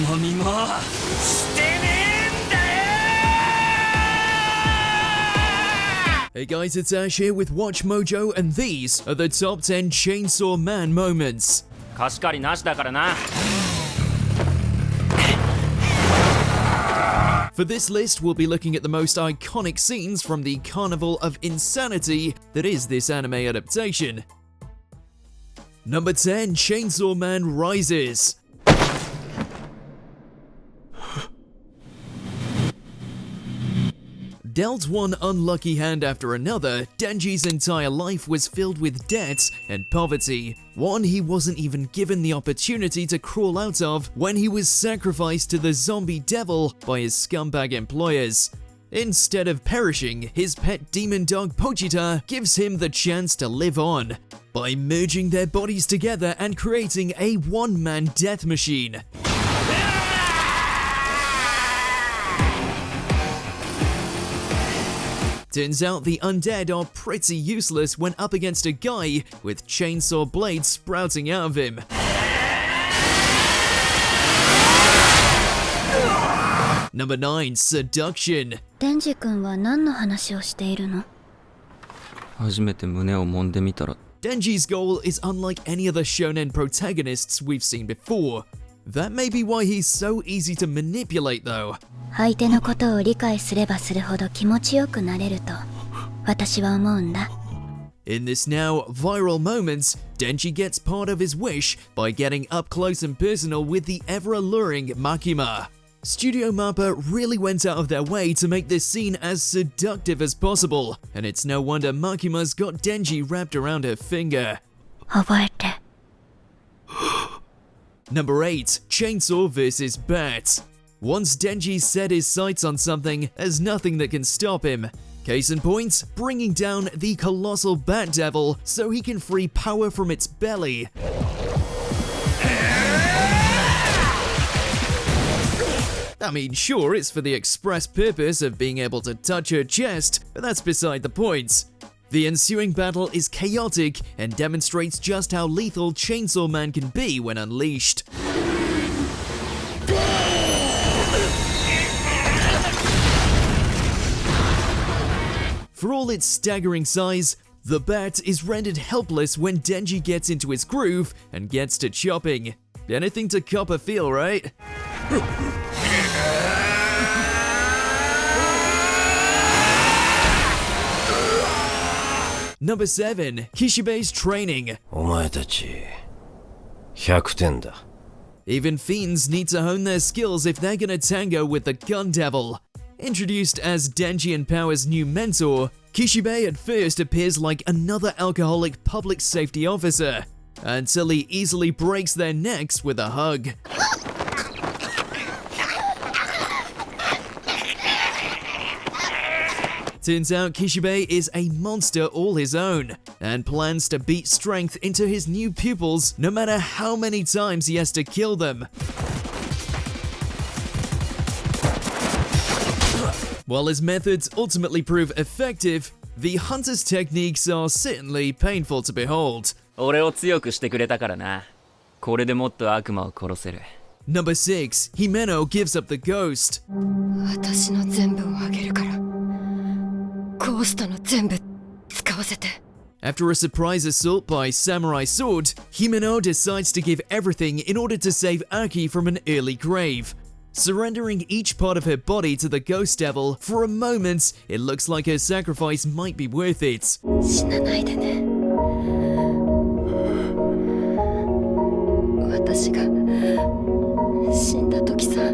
Makima, してねえんだよ! Hey guys, it's Ash here with WatchMojo, and these are the top 10 Chainsaw Man moments. 貸し借りなしだからな。For this list, we'll be looking at the most iconic scenes from the carnival of insanity that is this anime adaptation. Number 10, Chainsaw Man Rises. Dealt one unlucky hand after another, Denji's entire life was filled with debts and poverty, one he wasn't even given the opportunity to crawl out of when he was sacrificed to the zombie devil by his scumbag employers. Instead of perishing, his pet demon dog Pochita gives him the chance to live on by merging their bodies together and creating a one-man death machine. Turns out the undead are pretty useless when up against a guy with chainsaw blades sprouting out of him. Number 9, Seduction. Denji 君は何の話をしているの? 初めて胸を揉んでみたら。 Denji's goal is unlike any other shonen protagonists we've seen before. That may be why he's so easy to manipulate though. 相手のことを理解すればするほど気持ちよくなれると私は思うんだ。In this now viral moment, Denji gets part of his wish by getting up close and personal with the ever-alluring Makima. Studio Mappa really went out of their way to make this scene as seductive as possible, and it's no wonder Makima's got Denji wrapped around her finger. 覚えて。Number 8, Chainsaw vs. Bat. Once Denji set his sights on something, there's nothing that can stop him. Case in point, bringing down the colossal Bat Devil so he can free power from its belly. I mean, sure, it's for the express purpose of being able to touch her chest, but that's beside the point. The ensuing battle is chaotic and demonstrates just how lethal Chainsaw Man can be when unleashed. For all its staggering size, the bat is rendered helpless when Denji gets into his groove and gets to chopping. Anything to cop a feel, right? Number 7, Kishibe's training. お前たち100点だ。 Even fiends need to hone their skills if they're gonna tango with the Gun Devil. Introduced as Denji and Power's new mentor, Kishibe at first appears like another alcoholic public safety officer, until he easily breaks their necks with a hug. Turns out Kishibe is a monster all his own, and plans to beat strength into his new pupils no matter how many times he has to kill them. While his methods ultimately prove effective, the hunter's techniques are certainly painful to behold. 俺を強くしてくれたからな。これでもっと悪魔を殺せる。 Number 6, Himeno gives up the ghost. 私の全部をあげるから。ゴーストの全部使わせて。 After a surprise assault by Samurai Sword, Himeno decides to give everything in order to save Aki from an early grave. Surrendering each part of her body to the Ghost Devil, for a moment, it looks like her sacrifice might be worth it. 死なないでね。私が死んだ時さ、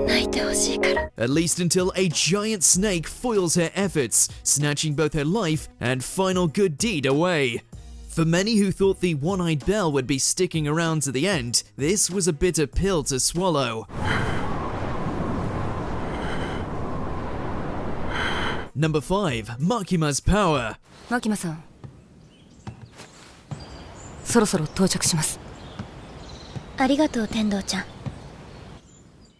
泣いてほしいから。 At least until a giant snake foils her efforts, snatching both her life and final good deed away. For many who thought the one-eyed Belle would be sticking around to the end, this was a bitter pill to swallow. Number 5, Makima's power. マキマさん、そろそろ到着します。ありがとう天道ちゃん。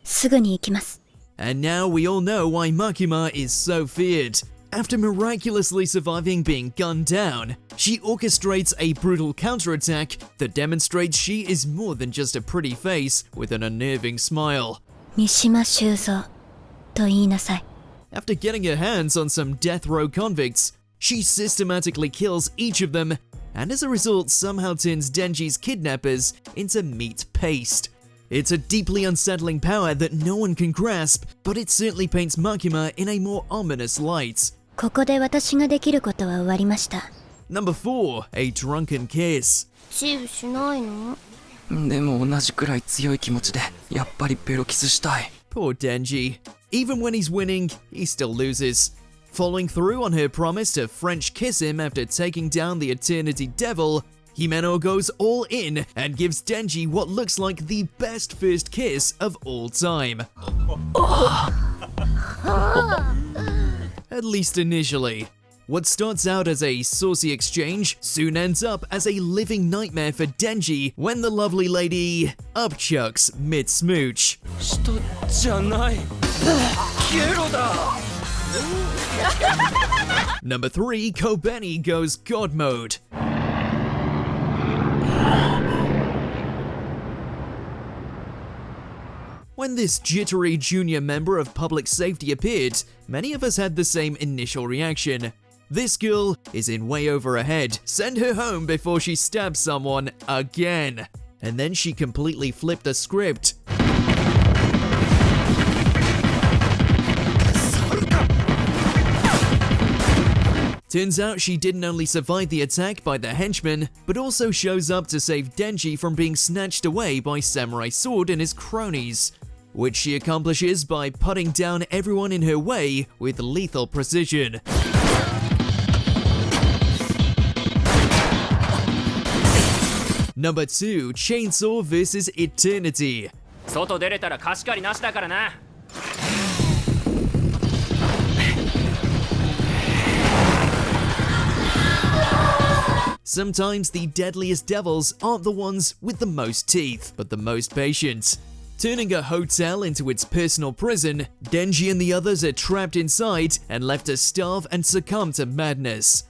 すぐに行きます。 And now we all know why Makima is so feared. After miraculously surviving being gunned down, she orchestrates a brutal counterattack that demonstrates she is more than just a pretty face with an unnerving smile. 三島修造と言いなさい。 After getting her hands on some death row convicts, she systematically kills each of them, and as a result somehow turns Denji's kidnappers into meat paste. It's a deeply unsettling power that no one can grasp, but it certainly paints Makima in a more ominous light. ここで私ができることは終わりました。 Number 4. A drunken kiss. チューしないの？でも同じくらい強い気持ちでやっぱりベロキスしたい。 Poor Denji. Even when he's winning, he still loses. Following through on her promise to French kiss him after taking down the Eternity Devil, Himeno goes all in and gives Denji what looks like the best first kiss of all time. At least initially. What starts out as a saucy exchange soon ends up as a living nightmare for Denji when the lovely lady upchucks mid-smooch. 人じゃない。ゲロだ。Number 3, Kobeni goes God mode. When this jittery junior member of public safety appeared, many of us had the same initial reaction. This girl is in way over her head. Send her home before she stabs someone again. And then she completely flipped the script. Turns out she didn't only survive the attack by the henchman, but also shows up to save Denji from being snatched away by Samurai Sword and his cronies, which she accomplishes by putting down everyone in her way with lethal precision. Number 2, Chainsaw vs. Eternity. 外出れたら貸し借りなしだからな。Sometimes the deadliest devils aren't the ones with the most teeth, but the most patient. Turning a hotel into its personal prison, Denji and the others are trapped inside and left to starve and succumb to madness.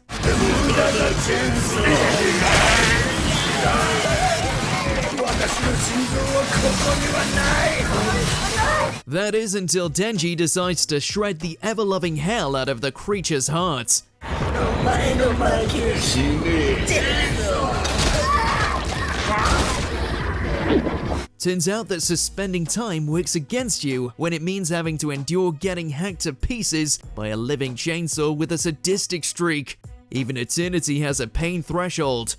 That is until Denji decides to shred the ever-loving hell out of the creature's heart. Turns out that suspending time works against you when it means having to endure getting hacked to pieces by a living chainsaw with a sadistic streak. Even Eternity has a pain threshold.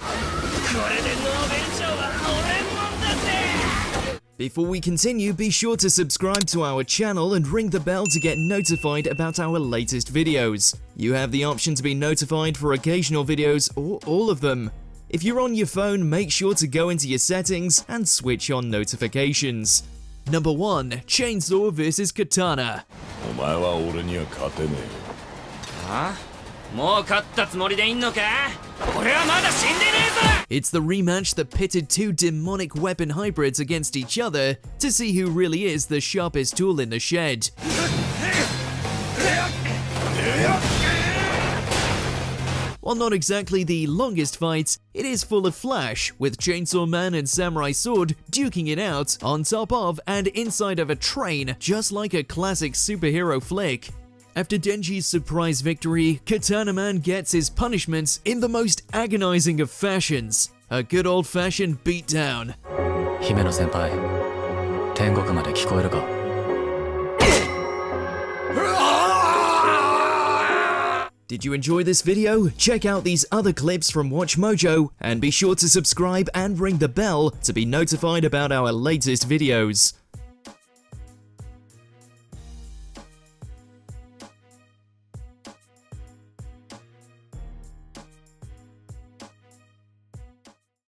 Before we continue, be sure to subscribe to our channel and ring the bell to get notified about our latest videos. You have the option to be notified for occasional videos or all of them. If you're on your phone, make sure to go into your settings and switch on notifications. Number 1, Chainsaw vs. Katana. お前は俺には勝てねもう勝ったつもりでいんのか？俺はまだ死んでねえぞ！ It's the rematch that pitted two demonic weapon hybrids against each other to see who really is the sharpest tool in the shed. While not exactly the longest fight, it is full of flash, with Chainsaw Man and Samurai Sword duking it out on top of and inside of a train, just like a classic superhero flick. After Denji's surprise victory, Katana Man gets his punishments in the most agonizing of fashions, a good old-fashioned beatdown. 姫野先輩、天国まで聞こえるか？ Did you enjoy this video? Check out these other clips from WatchMojo and be sure to subscribe and ring the bell to be notified about our latest videos.